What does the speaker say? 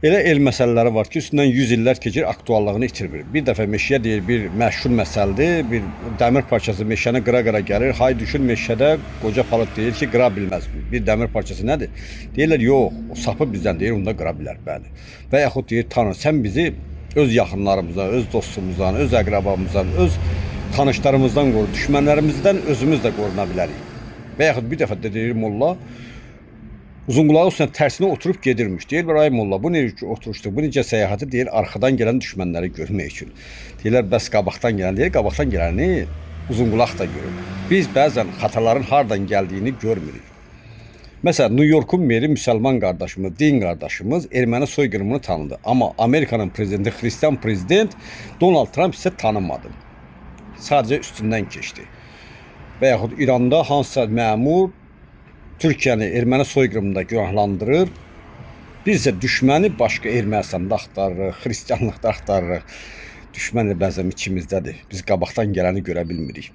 Elə el məsələləri var ki, üstündən 100 illər keçir, aktuallığını itirmir. Bir dəfə meşəyə deyir, bir məşhur məsələdir, bir dəmir parçası meşəni qıra-qıra gəlir, hay düşür meşədə, qoca palıd deyir ki, qıra bilməz. Bir dəmir parçası nədir? Deyirlər, yox, o sapı bizdən deyir, onda qıra bilər, bəli. Və yaxud deyir, Tanrı, sən bizi öz yaxınlarımızdan, öz dostumuzdan, öz əqrabamızdan, öz tanışlarımızdan qoru, düşmənlərimizdən özümüz də qoruna bilərik. Və yaxud bir dəfə də deyir molla, Uzunqulağı üstüne tersine oturup gedirmiş. Deyir, ay molla, bu necə oturuşdu, bu necə səyahəti deyir, arxadan gələn düşmənləri görmək üçün. Deyirlər, bəs qabaqdan gələn, deyir, qabaqdan gələni Uzunqulaq da görür. Biz bəzən xataların hardan gəldiyini görmürük. Mesela New York'un meri Müslüman kardeşimiz, din kardeşimiz Ermeni soyqırımını tanıdı. Ama Amerika'nın prezidenti, Hristiyan prezident Donald Trump ise tanımadı. Sadece üstünden geçti. Və yaxud İranda hansısa məmur Türkiyəni erməni soyqırımında günahlandırır. Biz isə düşməni başqa Ermənistanda axtarırıq, Xristianlıqda axtarırıq. Düşmən də bəzən içimizdədir. Biz qabaqdan gələni görə bilmirik.